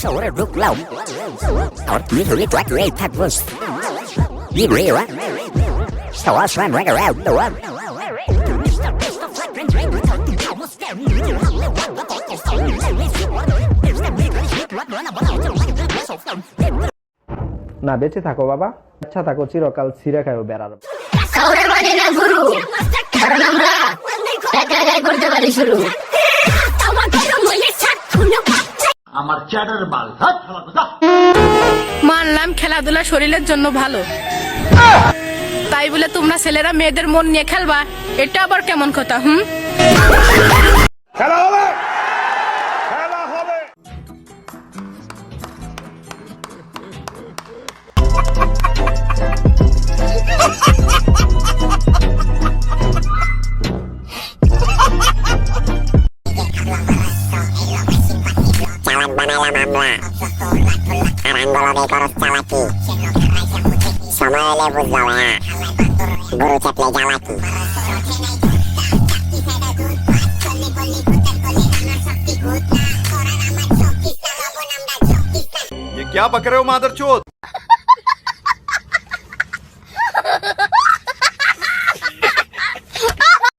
শহরে ঢুকলাম আর তুই ধরে তাকিয়ে থাকবস You real, right? So I was trying to ring around the one. না বেঁচে থাকো বাবা, আচ্ছা থাকো চিরকাল ছিঁড়ে খায়ও বেড়ার। শহরের বাড়ি না গুরু, কারণ আমরা একা একাই করতে পারি শুরু। আমার চ্যাটার বাল মানলাম খেলাধুলা শরীরের জন্য ভালো, তাই বলে তোমরা ছেলেরা মেয়েদের মন নিয়ে খেলবা, এটা আবার কেমন কথা? খেলা হবে, খেলা হবে। চালাক বানাইলাম আমরা আর আঙ্গলবে করস চালাকি সময় এলে বুঝলাম হ্যাঁ গরু চাপলে জ্বালাকি ये क्या बक रहे हो मादरचोद?